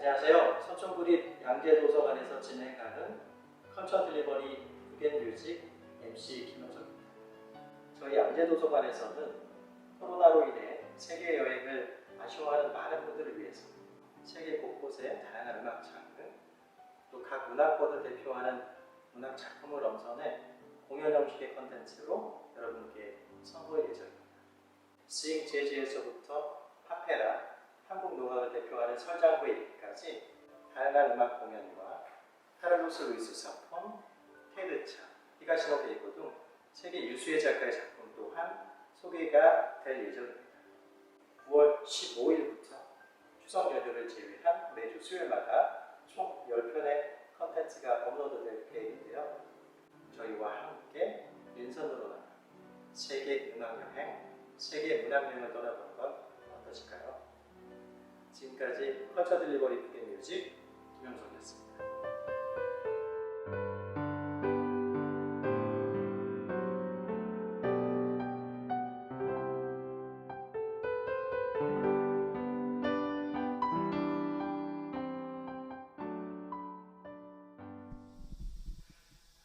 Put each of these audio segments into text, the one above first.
안녕하세요. 서촌구립 양재도서관에서 진행하는 컬처 딜리버리 북앤뮤직 MC 김영석입니다. 저희 양재도서관에서는 코로나로 인해 세계 여행을 아쉬워하는 많은 분들을 위해서 세계 곳곳의 다양한 음악 장르, 또 각 문화권을 대표하는 문학 작품을 엄선해 공연 형식의 컨텐츠로 여러분께 선보일 예정입니다. 스윙 재즈에서부터 팝페라, 한국 농악을 대표하는 설장구에 이르기까지 다양한 음악 공연과 카를로스 루이스 사폰, 테드차, 히가시노 베이고 등 세계 유수의 작가의 작품 또한 소개가 될 예정입니다. 9월 15일부터 추석 연휴를 제외한 매주 수요일마다 총 10편의 컨텐츠가 업로드될 계획인데요. 저희와 함께 랜선으로 나가 세계 음악 여행, 세계 문학 여행을 떠나보는 건 어떠실까요? 지금까지 컬처 딜리버리 북앤뮤직 김영석이었습니다.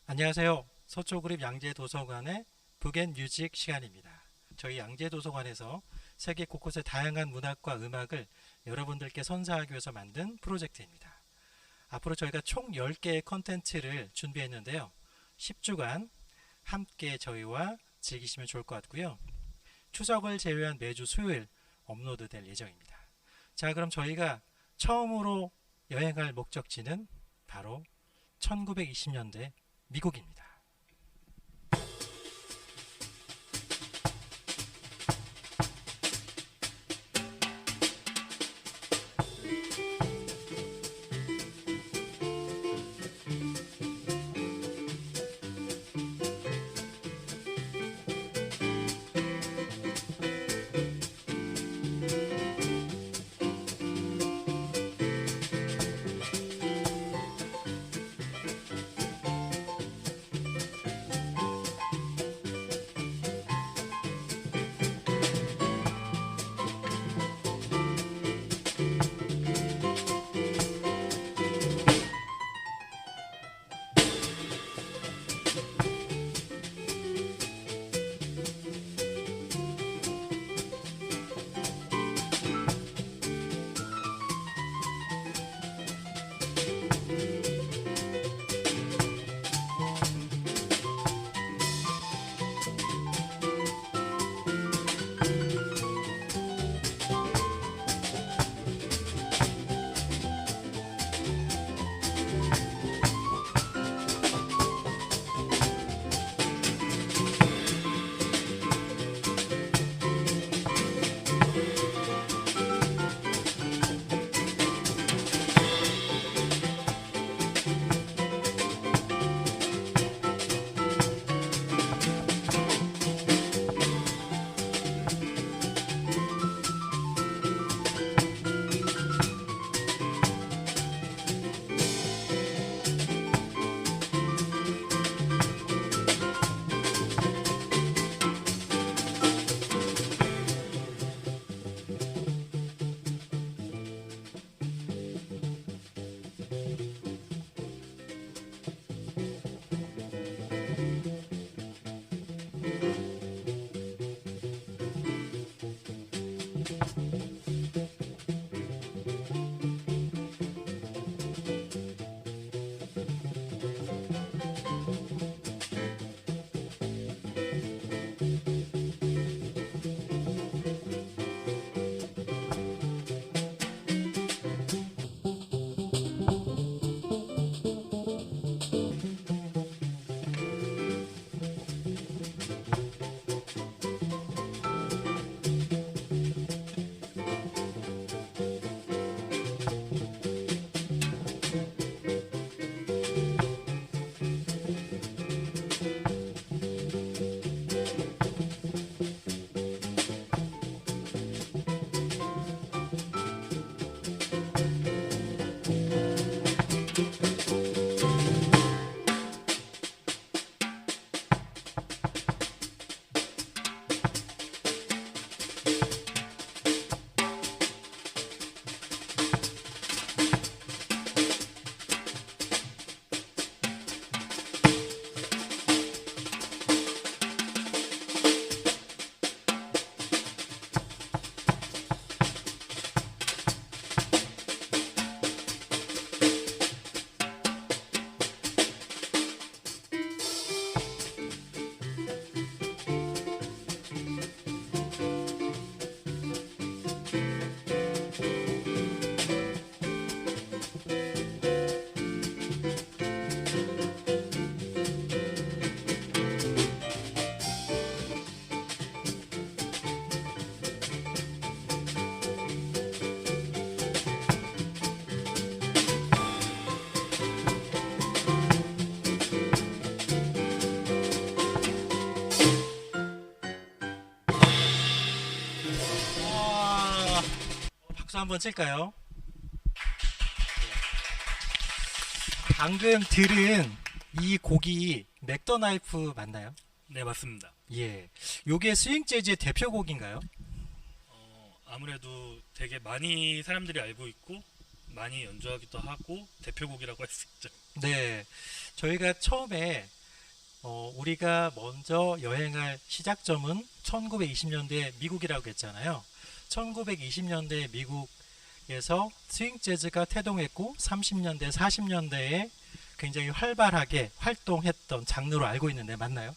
안녕하세요. 서초구립 양재도서관의 북앤뮤직 시간입니다. 저희 양재도서관에서 세계 곳곳의 다양한 문학과 음악을 여러분들께 선사하기 위해서 만든 프로젝트입니다. 앞으로 저희가 총 10개의 컨텐츠를 준비했는데요. 10주간 함께 저희와 즐기시면 좋을 것 같고요. 추석을 제외한 매주 수요일 업로드 될 예정입니다. 자, 그럼 저희가 처음으로 여행할 목적지는 바로 1920년대 미국입니다. 박수 한번 칠까요? 방금 들은 이 곡이 맥더나이프 맞나요? 네, 맞습니다. 예. 요게 스윙 재즈의 대표곡인가요? 아무래도 되게 많이 사람들이 알고 있고 많이 연주하기도 하고 대표곡이라고 할 수 있죠. 네. 저희가 처음에 우리가 먼저 여행할 시작점은 1920년대 미국이라고 했잖아요. 1920년대 미국에서 스윙 재즈가 태동했고 30년대, 40년대에 굉장히 활발하게 활동했던 장르로 알고 있는데 맞나요?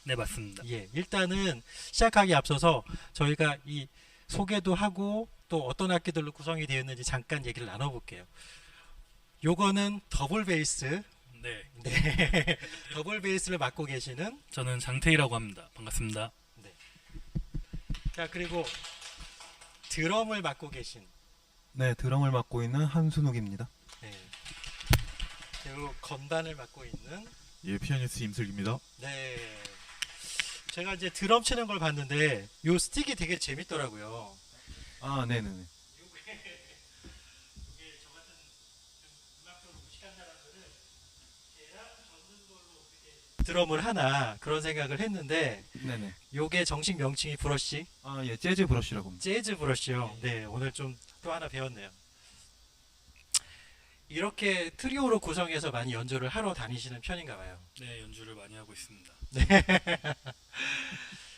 네, 맞습니다. 예. 일단은 시작하기 앞서서 저희가 이 소개도 하고 또 어떤 악기들로 구성이 되어 있는지 잠깐 얘기를 나눠볼게요. 요거는 더블 베이스. 네, 네. 더블 베이스를 맡고 계시는 저는 장태희라고 합니다. 반갑습니다. 자 그리고 드럼을 맡고 계신 네, 드럼을 맡고 있는 한순욱입니다. 네. 그리고 건반을 맡고 있는 예, 피아니스트 임슬기입니다. 네. 제가 이제 드럼 치는 걸 봤는데 요 스틱이 되게 재밌더라고요. 아, 네네네. 이게 저 같은 좀 음악적으로 무식한 사람들은 걔랑 젓는 걸로 어떻게 드럼을 하나 그런 생각을 했는데 네네. 요게 정식 명칭이 브러쉬 아, 예, 재즈 브러쉬라고 합니다. 재즈 브러쉬요. 네, 오늘 좀 또 하나 배웠네요. 이렇게 트리오로 구성해서 많이 연주를 하러 다니시는 편인가 봐요. 네, 연주를 많이 하고 있습니다.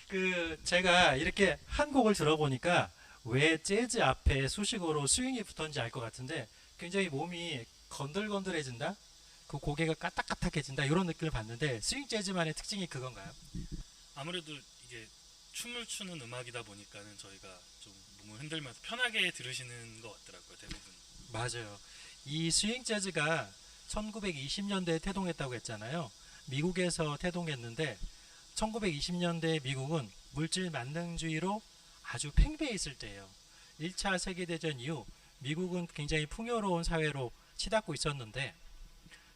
그 제가 이렇게 한 곡을 들어보니까 왜 재즈 앞에 수식어로 스윙이 붙었는지 알 것 같은데 굉장히 몸이 건들건들해진다? 그 고개가 까딱까딱해진다 이런 느낌을 받는데 스윙 재즈만의 특징이 그건가요? 아무래도 이게 춤을 추는 음악이다 보니까는 저희가 좀 몸을 흔들면서 편하게 들으시는 것 같더라고요, 대부분. 맞아요. 이 스윙 재즈가 1920년대에 태동했다고 했잖아요. 미국에서 태동했는데 1920년대 미국은 물질 만능주의로 아주 팽배해 있을 때예요. 1차 세계대전 이후 미국은 굉장히 풍요로운 사회로 치닫고 있었는데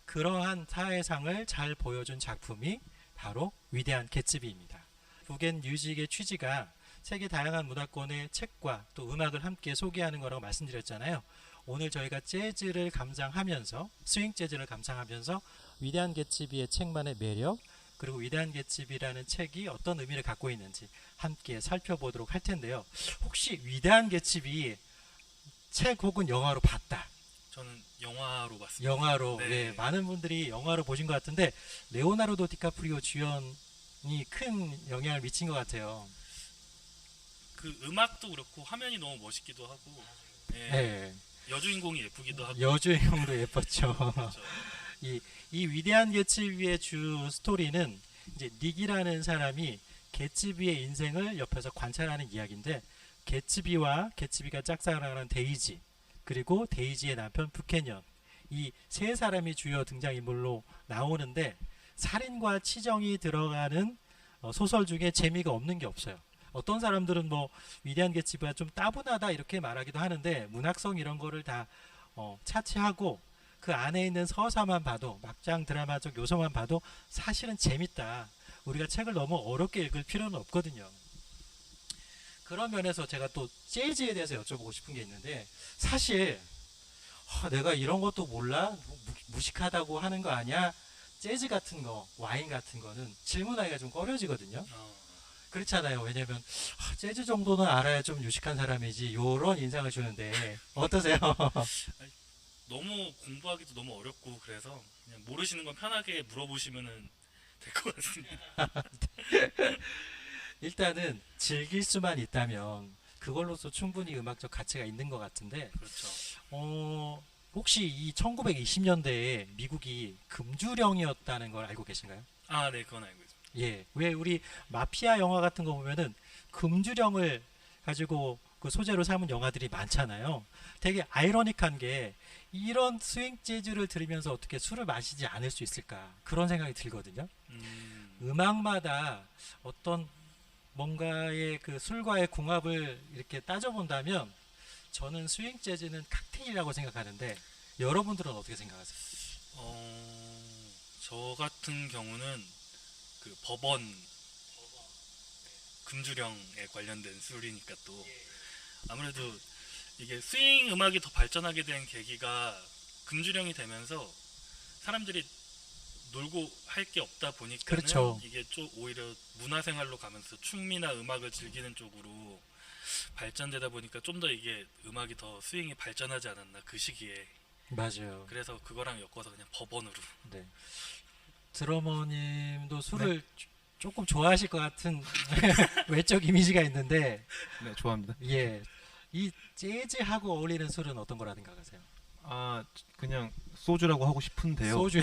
그러한 사회상을 잘 보여준 작품이 바로 위대한 개츠비입니다. 북앤 뮤직의 취지가 세계 다양한 문화권의 책과 또 음악을 함께 소개하는 거라고 말씀드렸잖아요. 오늘 저희가 재즈를 감상하면서 스윙 재즈를 감상하면서 위대한 개츠비의 책만의 매력 그리고 위대한 개츠비라는 책이 어떤 의미를 갖고 있는지 함께 살펴보도록 할 텐데요. 혹시 위대한 개츠비 책 혹은 영화로 봤다. 저는 영화로 봤습니다. 영화로 네. 예, 많은 분들이 영화로 보신 것 같은데 레오나르도 디카프리오 주연이 큰 영향을 미친 것 같아요. 그 음악도 그렇고 화면이 너무 멋있기도 하고 예, 예, 여주인공이 예쁘기도 하고 여주인공도 예뻤죠. 그렇죠. 이 위대한 개츠비의 주 스토리는 이제 닉이라는 사람이 개츠비의 인생을 옆에서 관찰하는 이야기인데 개츠비가 짝사랑하는 데이지 그리고 데이지의 남편 부캐년 이 세 사람이 주요 등장인물로 나오는데 살인과 치정이 들어가는 소설 중에 재미가 없는 게 없어요. 어떤 사람들은 뭐 위대한 개츠비가 좀 따분하다 이렇게 말하기도 하는데 문학성 이런 거를 다 차치하고 그 안에 있는 서사만 봐도 막장 드라마적 요소만 봐도 사실은 재밌다. 우리가 책을 너무 어렵게 읽을 필요는 없거든요. 그런 면에서 제가 또 재즈에 대해서 여쭤보고 싶은 게 있는데 사실 내가 이런 것도 몰라? 무식하다고 하는 거 아니야? 재즈 같은 거, 와인 같은 거는 질문하기가 좀 꺼려지거든요. 그렇잖아요. 왜냐면 재즈 정도는 알아야 좀 유식한 사람이지 요런 인상을 주는데 어떠세요? 너무 공부하기도 너무 어렵고 그래서 그냥 모르시는 건 편하게 물어보시면은 될 것 같습니다. 일단은 즐길 수만 있다면 그걸로서 충분히 음악적 가치가 있는 것 같은데 그렇죠. 혹시 이 1920년대에 미국이 금주령이었다는 걸 알고 계신가요? 아, 네, 그건 알고 있습니다. 예, 왜 우리 마피아 영화 같은 거 보면은 금주령을 가지고 그 소재로 삼은 영화들이 많잖아요. 되게 아이러닉한 게 이런 스윙 재즈를 들으면서 어떻게 술을 마시지 않을 수 있을까 그런 생각이 들거든요. 음악마다 어떤 뭔가의 그 술과의 궁합을 이렇게 따져본다면 저는 스윙 재즈는 칵테일이라고 생각하는데 여러분들은 어떻게 생각하세요? 저 같은 경우는 그 법원 금주령에 관련된 술이니까 또 아무래도 이게 스윙 음악이 더 발전하게 된 계기가 금주령이 되면서 사람들이 놀고 할 게 없다 보니까 그렇죠. 이게 좀 오히려 문화생활로 가면서 춤이나 음악을 즐기는 쪽으로 발전되다 보니까 좀 더 이게 음악이 더 스윙이 발전하지 않았나 그 시기에. 맞아요. 그래서 그거랑 엮어서 그냥 법원으로. 네. 드러머님도 술을 조금 좋아하실 것 같은 외적 이미지가 있는데, 네, 좋아합니다. 예, 이 재즈하고 어울리는 술은 어떤 거라 생각하세요? 아, 그냥 소주라고 하고 싶은데요. 소주요.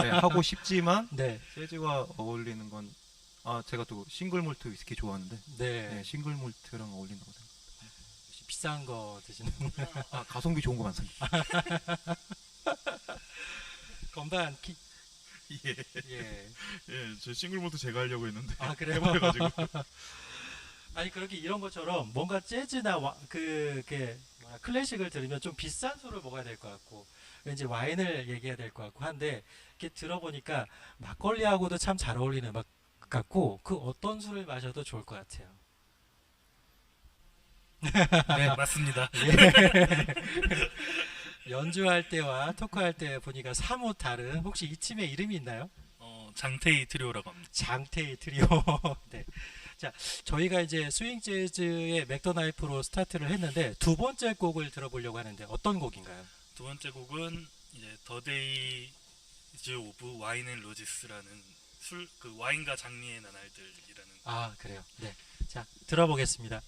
네, 하고 싶지만 네, 재즈와 어울리는 건 제가 또 싱글 몰트 위스키 좋아하는데 네. 네, 싱글 몰트랑 어울린다고 생각합니다. 혹시 비싼 거 드시는 가성비 좋은 거 많습니다. 건반 예, 예. 예, 저 싱글몰트 제가 하려고 했는데 아 그래요? 해버려가지고. 아니 그렇게 이런 것처럼 뭔가 재즈나 클래식을 들으면 좀 비싼 술을 먹어야 될 것 같고 왠지 와인을 얘기해야 될 것 같고 한데 이렇게 들어보니까 막걸리하고도 참 잘 어울리는 음악 같고 그 어떤 술을 마셔도 좋을 것 같아요. 네, 맞습니다. 연주할 때와 토크할 때 보니까 사뭇 다른 혹시 이 팀의 이름이 있나요? 장테이 트리오라고 합니다. 장테이 트리오. 네. 자, 저희가 이제 스윙 재즈의 맥더나이프로 스타트를 했는데 두 번째 곡을 들어보려고 하는데 어떤 곡인가요? 두 번째 곡은 이제 더 데이즈 오브 와인 앤 로지스라는 그 와인과 장미의 나날들이라는. 아, 그래요. 네. 자, 들어보겠습니다.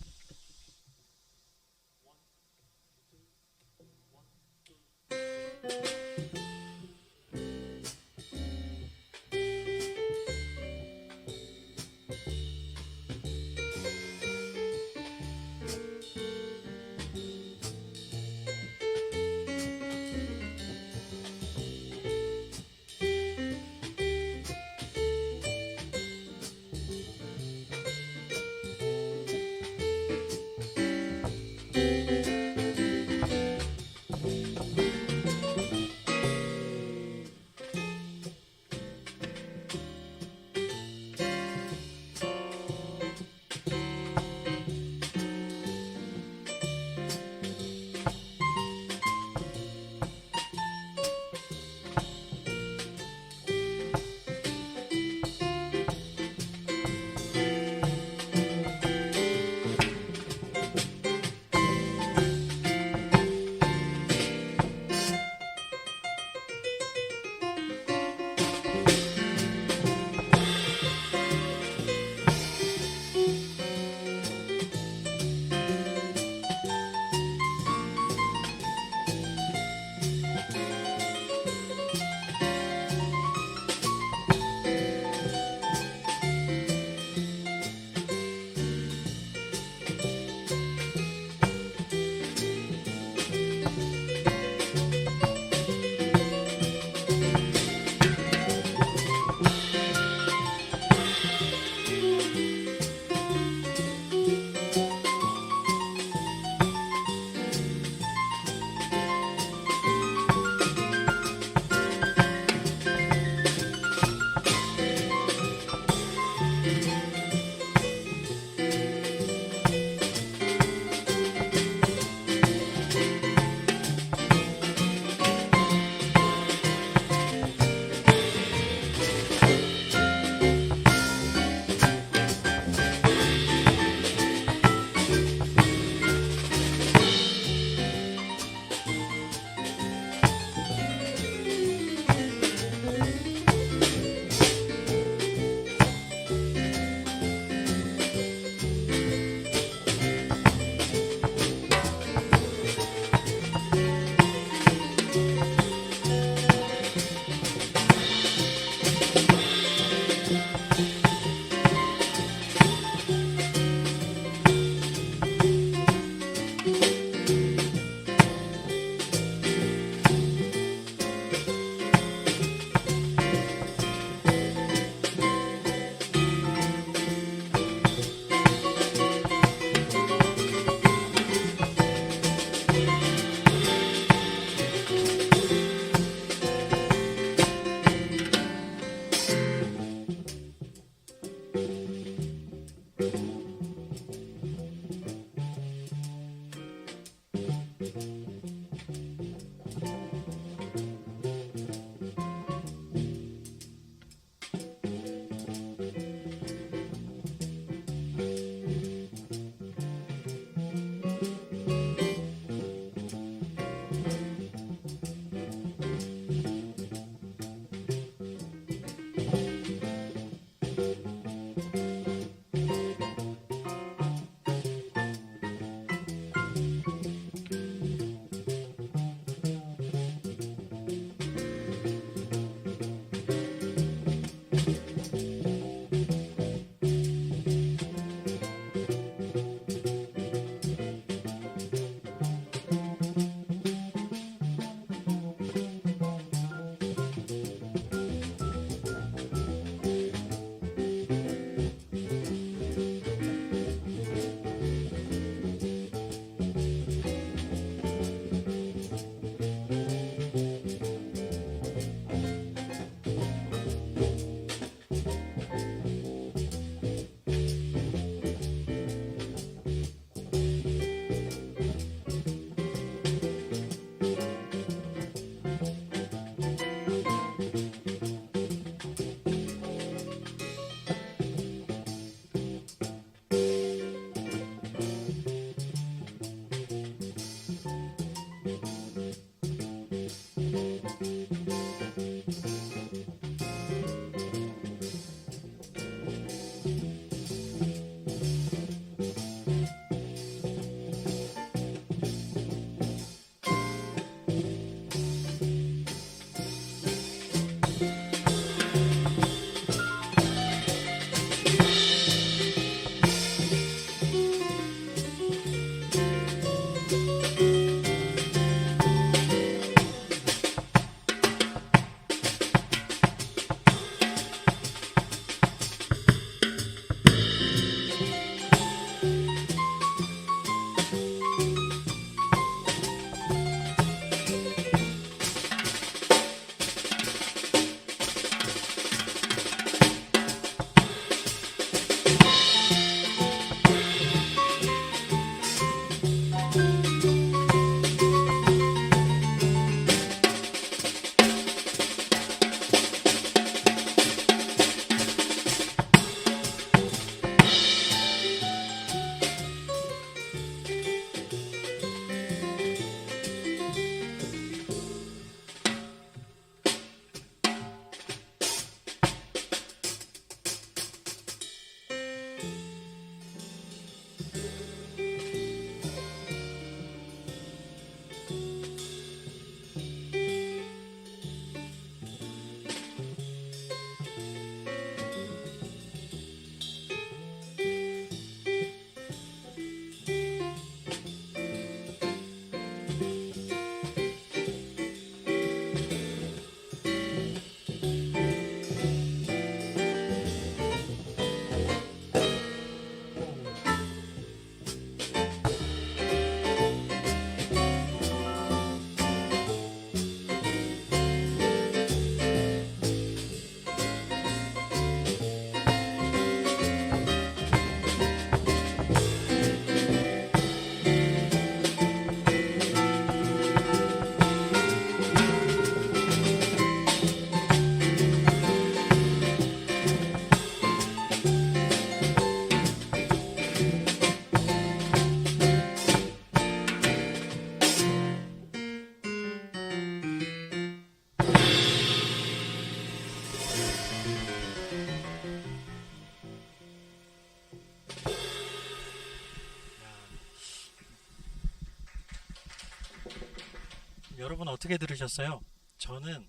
여러분 어떻게 들으셨어요? 저는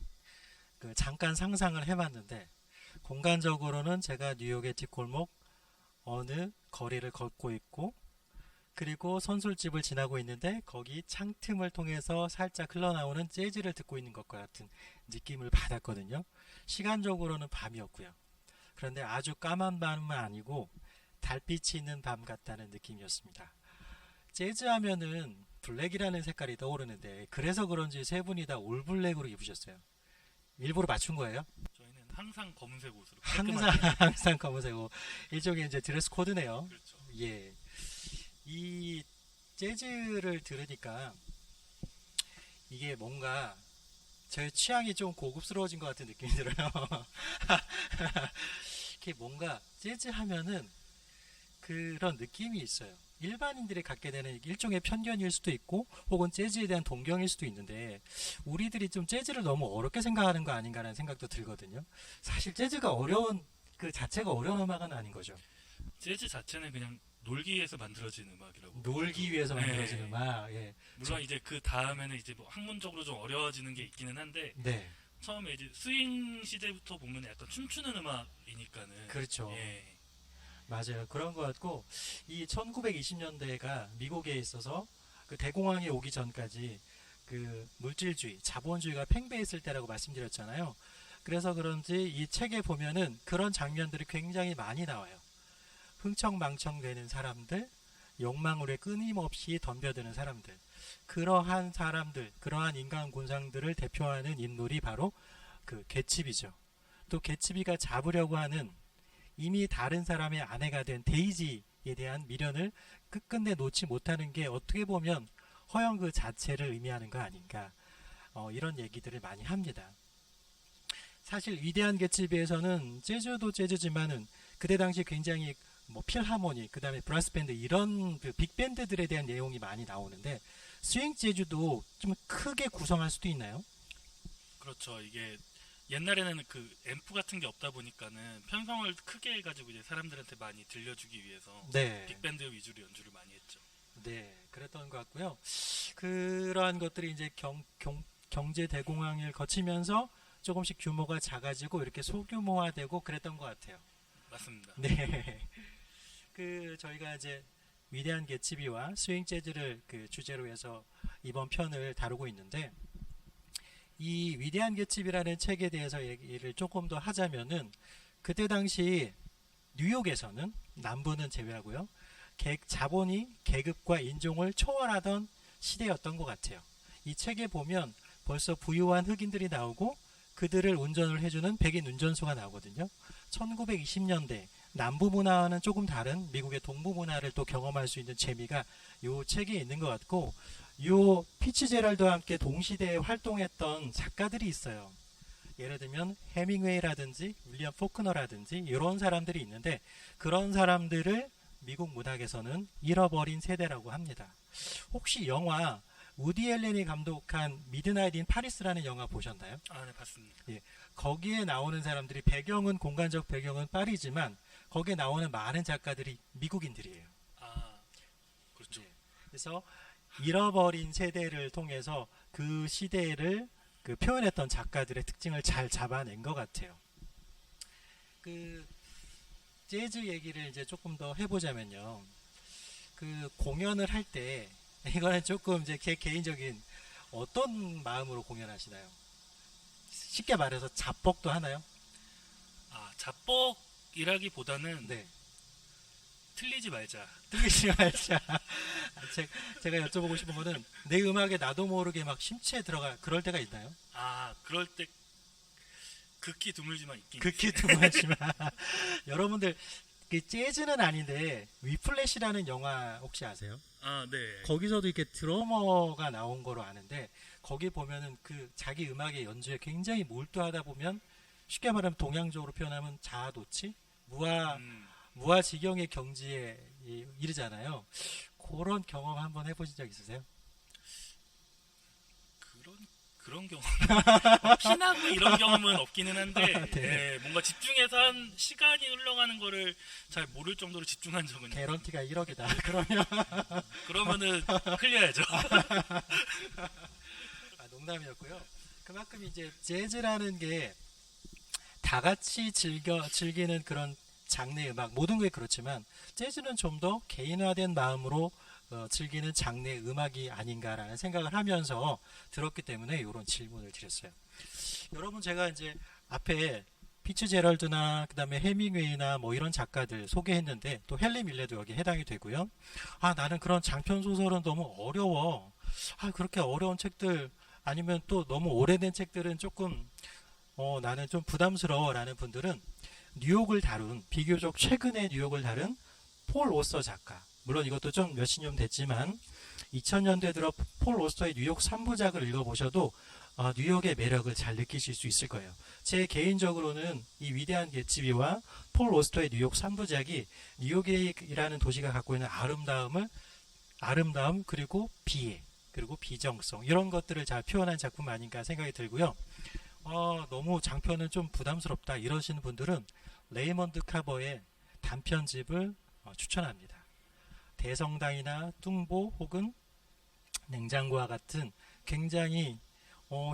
잠깐 상상을 해봤는데 공간적으로는 제가 뉴욕의 뒷골목 어느 거리를 걷고 있고 그리고 선술집을 지나고 있는데 거기 창틈을 통해서 살짝 흘러나오는 재즈를 듣고 있는 것과 같은 느낌을 받았거든요. 시간적으로는 밤이었고요. 그런데 아주 까만 밤은 아니고 달빛이 있는 밤 같다는 느낌이었습니다. 재즈 하면은 블랙이라는 색깔이 떠오르는데 그래서 그런지 세 분이 다 올블랙으로 입으셨어요. 일부러 맞춘 거예요? 저희는 항상 검은색 옷으로 항상 검은색 옷. 일종의 이제 드레스 코드네요. 그렇죠. 예. 이 재즈를 들으니까 이게 뭔가 제 취향이 좀 고급스러워진 것 같은 느낌이 들어요. 이게 뭔가 재즈 하면은 그런 느낌이 있어요. 일반인들이 갖게 되는 일종의 편견일 수도 있고 혹은 재즈에 대한 동경일 수도 있는데 우리들이 좀 재즈를 너무 어렵게 생각하는 거 아닌가라는 생각도 들거든요. 사실 재즈가 어려운 그 자체가 어려운 음악은 아닌 거죠. 재즈 자체는 그냥 놀기 위해서 만들어진 음악이라고. 놀기 위해서 만들어진 네. 음악. 예. 물론 이제 그 다음에는 이제 뭐 학문적으로 좀 어려워지는 게 있기는 한데 네. 처음에 이제 스윙 시대부터 보면 약간 춤추는 음악이니까는. 그렇죠. 예. 맞아요. 그런 것 같고 이 1920년대가 미국에 있어서 그 대공황이 오기 전까지 그 물질주의, 자본주의가 팽배했을 때라고 말씀드렸잖아요. 그래서 그런지 이 책에 보면은 그런 장면들이 굉장히 많이 나와요. 흥청망청되는 사람들, 욕망으로 끊임없이 덤벼드는 사람들, 그러한 사람들, 그러한 인간 군상들을 대표하는 인물이 바로 그 개츠비죠. 또 개츠비가 잡으려고 하는 이미 다른 사람의 아내가 된 데이지에 대한 미련을 끝끝내 놓지 못하는 게 어떻게 보면 허영 그 자체를 의미하는 거 아닌가, 이런 얘기들을 많이 합니다. 사실 위대한 개츠비에서는 재즈도 재즈지만은 그때 당시 굉장히 뭐 필하모니, 그 다음에 브라스밴드 이런 그 빅밴드들에 대한 내용이 많이 나오는데 스윙 재즈도 좀 크게 구성할 수도 있나요? 그렇죠. 이게 옛날에는 그 앰프 같은 게 없다 보니까는 편성을 크게 해가지고 이제 사람들한테 많이 들려주기 위해서 네. 빅밴드 위주로 연주를 많이 했죠. 네, 그랬던 것 같고요. 그러한 것들이 이제 경제 대공황을 거치면서 조금씩 규모가 작아지고 이렇게 소규모화되고 그랬던 것 같아요. 맞습니다. 네. 저희가 이제 위대한 개츠비와 스윙 재즈를 그 주제로 해서 이번 편을 다루고 있는데, 이 위대한 개츠비라는 책에 대해서 얘기를 조금 더 하자면은, 그때 당시 뉴욕에서는, 남부는 제외하고요, 자본이 계급과 인종을 초월하던 시대였던 것 같아요. 이 책에 보면 벌써 부유한 흑인들이 나오고 그들을 운전을 해주는 백인 운전수가 나오거든요. 1920년대 남부 문화와는 조금 다른 미국의 동부 문화를 또 경험할 수 있는 재미가 이 책에 있는 것 같고, 이 피츠제럴드와 함께 동시대에 활동했던 작가들이 있어요. 예를 들면 해밍웨이라든지 윌리엄 포크너라든지 이런 사람들이 있는데, 그런 사람들을 미국 문학에서는 잃어버린 세대라고 합니다. 혹시 영화 우디 앨런이 감독한 미드나잇 인 파리스라는 영화 보셨나요? 아, 네, 봤습니다. 거기에 나오는 사람들이 공간적 배경은 파리지만 거기에 나오는 많은 작가들이 미국인들이에요. 아, 그렇죠. 그래서 잃어버린 세대를 통해서 그 시대를 표현했던 작가들의 특징을 잘 잡아낸 것 같아요. 재즈 얘기를 이제 조금 더 해보자면요. 공연을 할 때, 이거는 조금 이제 제 개인적인 어떤 마음으로 공연하시나요? 쉽게 말해서 잡복도 하나요? 아, 잡복이라기보다는 네. 틀리지 말자. 틀리지 말자. 제가 여쭤보고 싶은 거는, 내 음악에 나도 모르게 막 심취해 들어가, 그럴 때가 있나요? 아, 그럴 때 극히 드물지만 있긴 극히 드물지만 여러분들, 재즈는 아닌데 위플래시라는 영화 혹시 아세요? 아, 네. 거기서도 이렇게 드러머가 나온 거로 아는데, 거기 보면은 자기 음악의 연주에 굉장히 몰두하다 보면, 쉽게 말하면 동양적으로 표현하면 자아도취, 무아지경의 경지에 이르잖아요. 그런 경험 한번 해보신 적 있으세요? 그런 경험 피나고 이런 경험은 없기는 한데 네. 네, 뭔가 집중해서 한 시간이 흘러가는 거를 잘 모를 정도로 집중한 적은 있어요. 개런티가 1억이다. 그러면은 클리어야죠. 농담이었고요. 그만큼 이제 재즈라는 게 다 같이 즐기는 그런 장르 음악, 모든 게 그렇지만 재즈는 좀 더 개인화된 마음으로 즐기는 장르의 음악이 아닌가라는 생각을 하면서 들었기 때문에 이런 질문을 드렸어요. 여러분, 제가 이제 앞에 피츠제럴드나 그다음에 해밍웨이나 뭐 이런 작가들 소개했는데, 또 헨리 밀레도 여기 해당이 되고요. 나는 그런 장편 소설은 너무 어려워. 그렇게 어려운 책들, 아니면 또 너무 오래된 책들은 조금 나는 좀 부담스러워라는 분들은, 뉴욕을 다룬, 비교적 최근에 뉴욕을 다룬 폴 오스터 작가, 물론 이것도 좀 몇십 년 됐지만 2000년대 들어 폴 오스터의 뉴욕 3부작을 읽어보셔도 뉴욕의 매력을 잘 느끼실 수 있을 거예요. 제 개인적으로는 이 위대한 개츠비와 폴 오스터의 뉴욕 3부작이 뉴욕이라는 도시가 갖고 있는 아름다움, 그리고 비애, 그리고 비정성, 이런 것들을 잘 표현한 작품 아닌가 생각이 들고요. 너무 장편은 좀 부담스럽다 이러시는 분들은 레이먼드 카버의 단편집을 추천합니다. 대성당이나 뚱보 혹은 냉장고와 같은 굉장히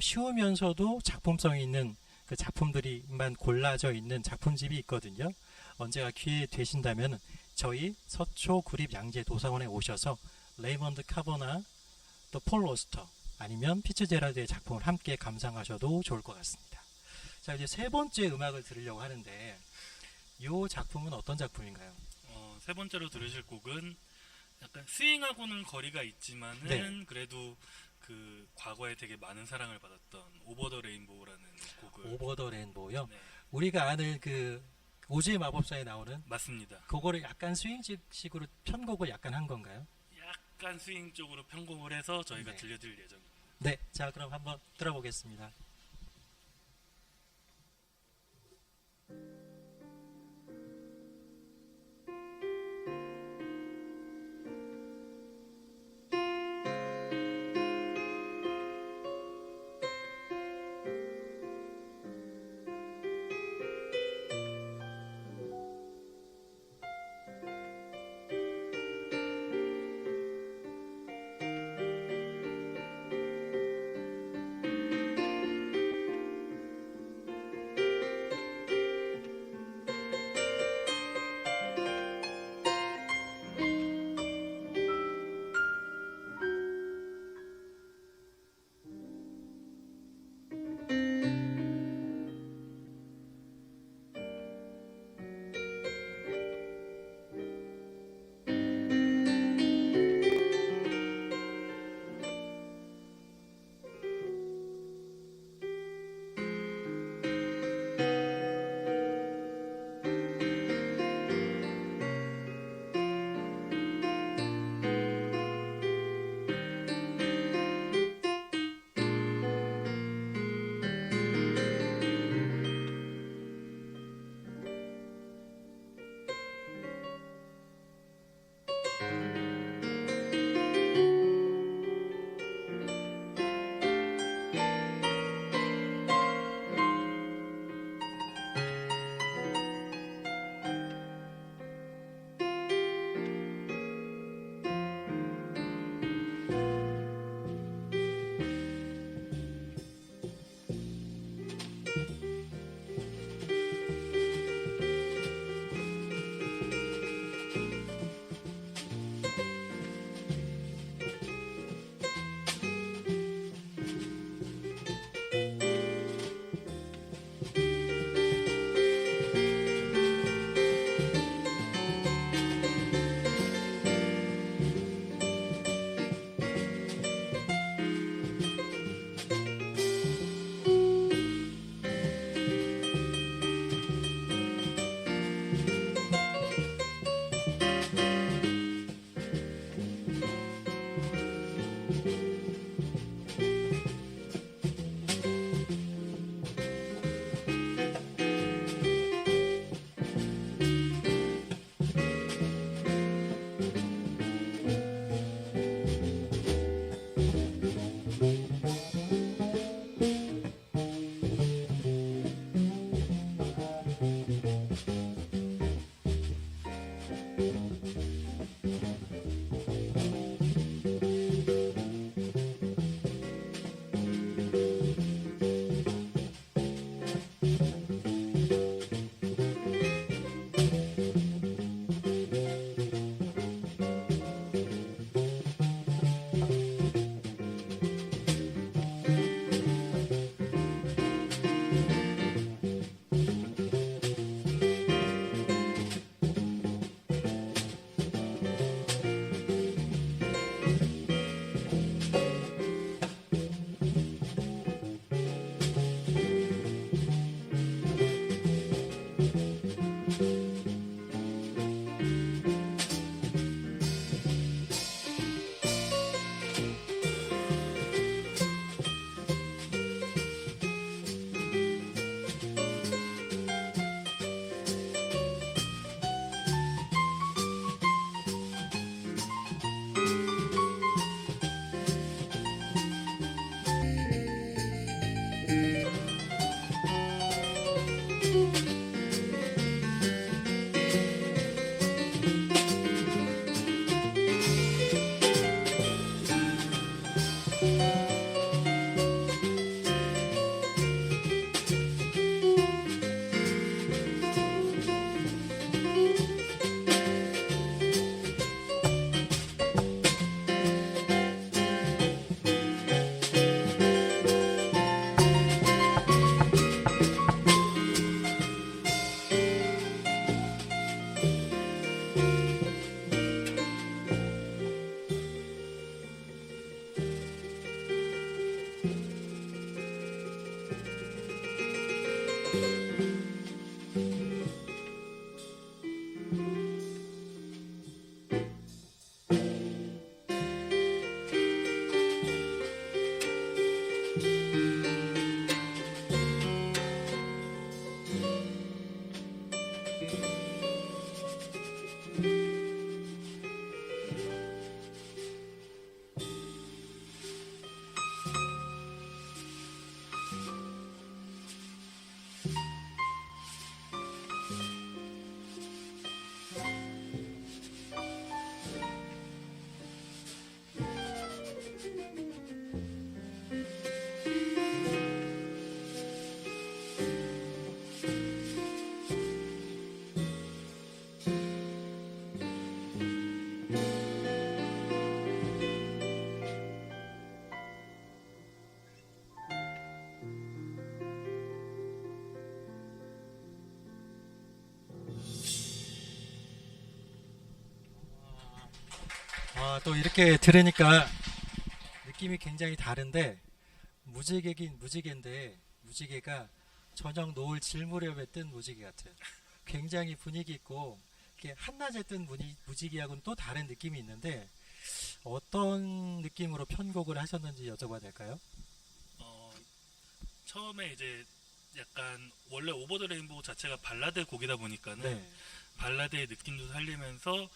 쉬우면서도 작품성이 있는 그 작품들이만 골라져 있는 작품집이 있거든요. 언제가 기회 되신다면 저희 서초 구립 양재 도서관에 오셔서 레이먼드 카버나 또 폴 오스터, 아니면 피츠제럴드의 작품을 함께 감상하셔도 좋을 것 같습니다. 자, 이제 세 번째 음악을 들으려고 하는데, 이 작품은 어떤 작품인가요? 세 번째로 들으실 곡은 약간 스윙하고는 거리가 있지만은 네. 그래도 그 과거에 되게 많은 사랑을 받았던 오버 더 레인보우라는 곡을. 오버 더 레인보우요? 네, 우리가 아는 그 오즈의 마법사에 나오는 맞습니다. 그거를 약간 스윙식으로 편곡을 약간 한 건가요? 약간 스윙 쪽으로 편곡을 해서 저희가 네. 들려드릴 예정입니다. 네, 자, 그럼 한번 들어보겠습니다. 또 이렇게 들으니까 느낌이 굉장히 다른데 무지개긴 무지개인데 무지개가 저녁 노을 질 무렵에 뜬 무지개 같아요. 굉장히 분위기 있고 이렇게 한낮에 뜬 무지개하고는 또 다른 느낌이 있는데 어떤 느낌으로 편곡을 하셨는지 여쭤봐도 될까요? 처음에 이제 약간 원래 오버 더 레인보우 자체가 발라드 곡이다 보니까는 네. 발라드의 느낌도 살리면서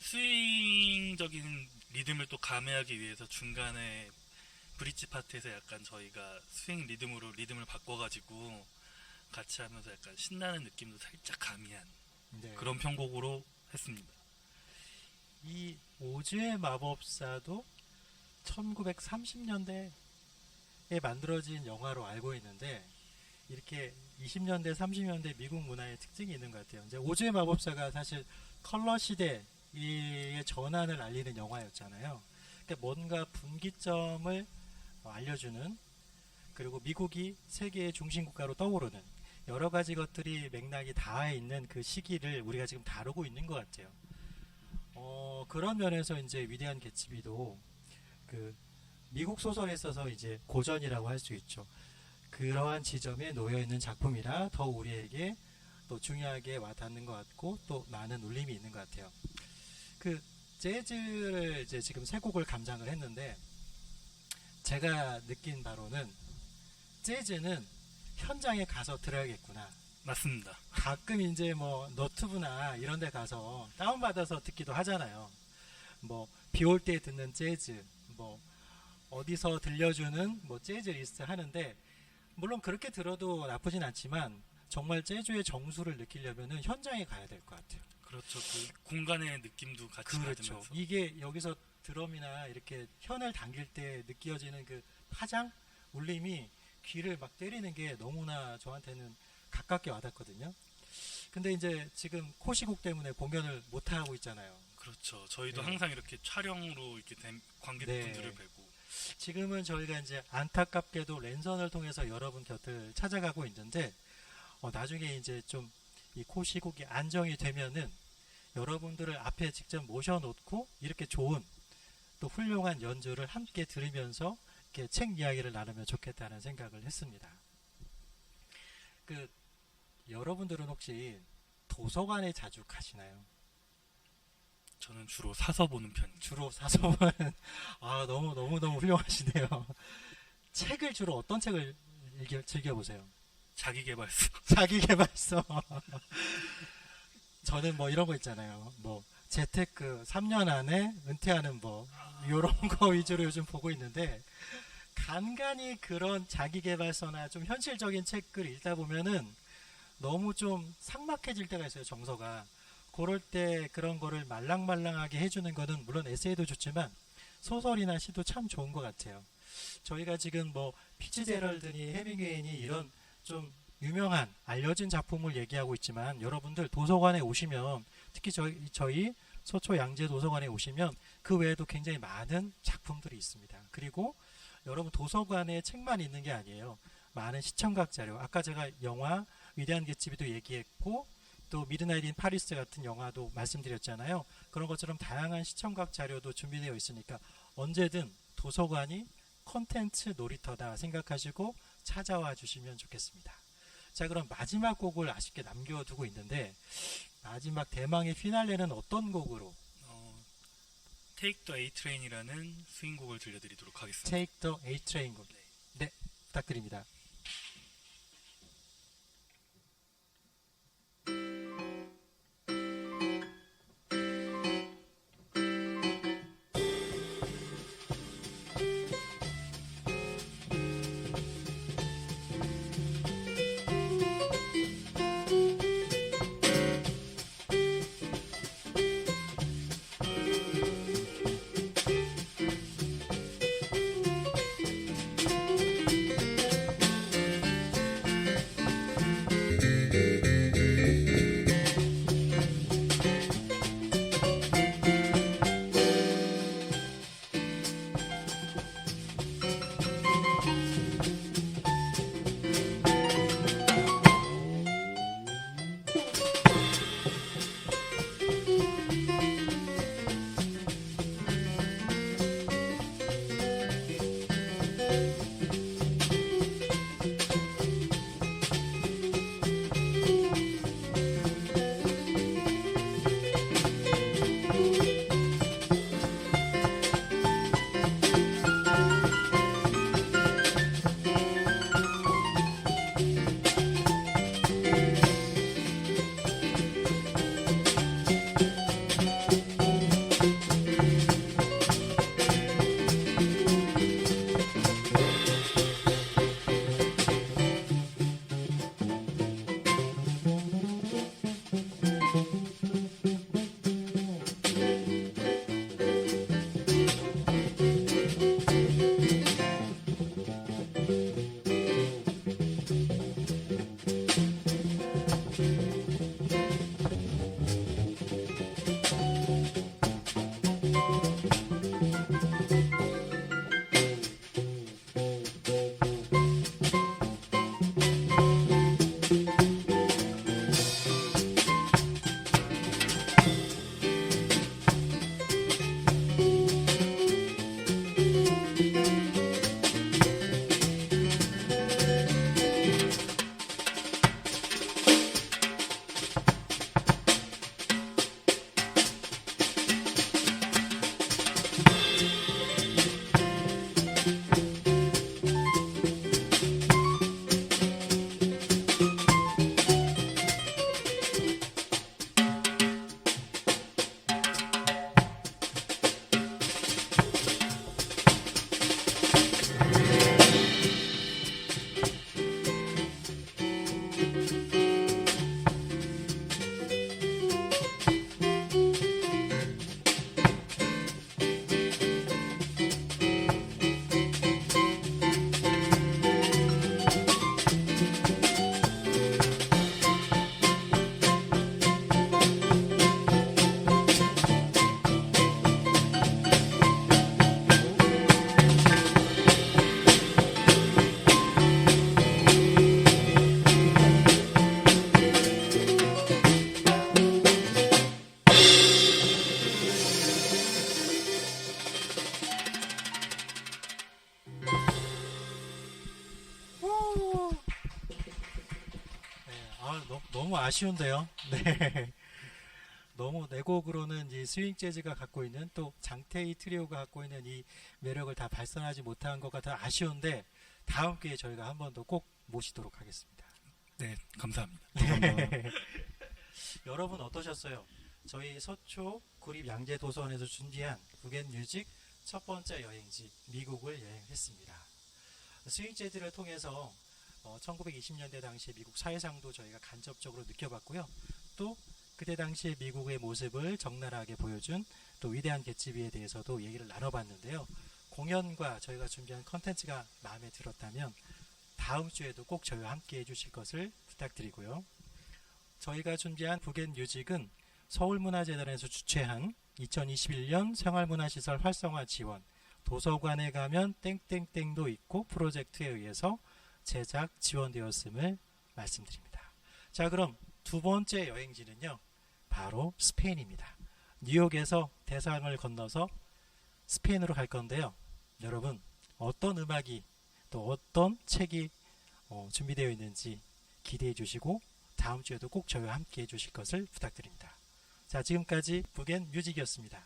스윙적인 리듬을 또 가미하기 위해서 중간에 브릿지 파트에서 약간 저희가 스윙 리듬으로 리듬을 바꿔가지고 같이 하면서 약간 신나는 느낌도 살짝 가미한 네. 그런 편곡으로 했습니다. 이 오즈의 마법사도 1930년대에 만들어진 영화로 알고 있는데 이렇게 20년대, 30년대 미국 문화의 특징이 있는 것 같아요. 이제 오즈의 마법사가 사실 컬러 시대의 전환을 알리는 영화였잖아요. 그러니까 뭔가 분기점을 알려주는 그리고 미국이 세계의 중심 국가로 떠오르는 여러 가지 것들이 맥락이 닿아 있는 그 시기를 우리가 지금 다루고 있는 것 같아요. 그런 면에서 이제 위대한 개츠비도 그 미국 소설에 있어서 이제 고전이라고 할 수 있죠. 그러한 지점에 놓여 있는 작품이라 더 우리에게 또 중요하게 와닿는 것 같고 또 많은 울림이 있는 것 같아요. 그 재즈를 이제 지금 세 곡을 감상을 했는데 제가 느낀 바로는 재즈는 현장에 가서 들어야겠구나. 맞습니다. 가끔 이제 뭐 너튜브나 이런 데 가서 다운받아서 듣기도 하잖아요. 뭐 비 올 때 듣는 재즈, 뭐 어디서 들려주는 뭐 재즈 리스트 하는데 물론 그렇게 들어도 나쁘진 않지만 정말 재즈의 정수를 느끼려면은 현장에 가야 될 것 같아요. 그렇죠. 그 공간의 느낌도 같이 그렇죠. 받으면서 이게 여기서 드럼이나 이렇게 현을 당길 때 느껴지는 그 파장, 울림이 귀를 막 때리는 게 너무나 저한테는 가깝게 와닿거든요. 근데 이제 지금 코시국 때문에 공연을 못 하고 있잖아요. 그렇죠. 저희도 네. 항상 이렇게 촬영으로 이렇게 관객분들을 네. 뵈고 지금은 저희가 이제 안타깝게도 랜선을 통해서 여러분 곁을 찾아가고 있는데 나중에 이제 좀 이 코시국이 안정이 되면은 여러분들을 앞에 직접 모셔놓고 이렇게 좋은 또 훌륭한 연주를 함께 들으면서 이렇게 책 이야기를 나누면 좋겠다는 생각을 했습니다. 그 여러분들은 혹시 도서관에 자주 가시나요? 저는 주로 사서 보는 편이죠. 주로 사서 보는 너무 훌륭하시네요. 책을 주로 어떤 책을 즐겨보세요? 자기계발서. 자기계발서. 저는 뭐 이런 거 있잖아요. 뭐 재테크 3년 안에 은퇴하는 법 이런 거 위주로 요즘 보고 있는데 간간히 그런 자기계발서나 좀 현실적인 책을 읽다 보면은 너무 좀 삭막해질 때가 있어요. 정서가. 그럴 때 그런 거를 말랑말랑하게 해주는 거는 물론 에세이도 좋지만 소설이나 시도 참 좋은 것 같아요. 저희가 지금 뭐 피츠제럴드니 해밍웨이니 이런 좀 유명한 알려진 작품을 얘기하고 있지만 여러분들 도서관에 오시면 특히 저희 서초 양재 도서관에 오시면 그 외에도 굉장히 많은 작품들이 있습니다. 그리고 여러분 도서관에 책만 있는 게 아니에요. 많은 시청각 자료, 아까 제가 영화 위대한 개츠비도 얘기했고 또 미드나잇 인 파리스 같은 영화도 말씀드렸잖아요. 그런 것처럼 다양한 시청각 자료도 준비되어 있으니까 언제든 도서관이 콘텐츠 놀이터다 생각하시고 찾아와 주시면 좋겠습니다. 자, 그럼 마지막 곡을 아쉽게 남겨두고 있는데 마지막 대망의 피날레는 어떤 곡으로 Take the A Train이라는 스윙곡을 들려드리도록 하겠습니다. Take the A Train 곡. 네, 부탁드립니다. 너무 아쉬운데요. 네. 너무 내 곡으로는 이 스윙 재즈가 갖고 있는 또 장태희 트리오가 갖고 있는 이 매력을 다 발산하지 못한 것 같아 아쉬운데 다음 기회에 저희가 한 번 더 꼭 모시도록 하겠습니다. 네, 감사합니다. 여러분 어떠셨어요? 저희 서초 구립 양재도서관에서 준비한 북앤 뮤직 첫 번째 여행지 미국을 여행했습니다. 스윙 재즈를 통해서 1920년대 당시 미국 사회상도 저희가 간접적으로 느껴봤고요. 또 그때 당시의 미국의 모습을 적나라하게 보여준 또 위대한 개츠비에 대해서도 얘기를 나눠봤는데요. 공연과 저희가 준비한 컨텐츠가 마음에 들었다면 다음 주에도 꼭 저희와 함께 해주실 것을 부탁드리고요. 저희가 준비한 북앤 뮤직은 서울문화재단에서 주최한 2021년 생활문화시설 활성화 지원 도서관에 가면 땡땡땡도 있고 프로젝트에 의해서 제작 지원되었음을 말씀드립니다. 자, 그럼 두 번째 여행지는요, 바로 스페인입니다. 뉴욕에서 대상을 건너서 스페인으로 갈 건데요. 여러분 어떤 음악이 또 어떤 책이 준비되어 있는지 기대해 주시고 다음 주에도 꼭 저희와 함께 해 주실 것을 부탁드립니다. 자, 지금까지 북앤 뮤직이었습니다.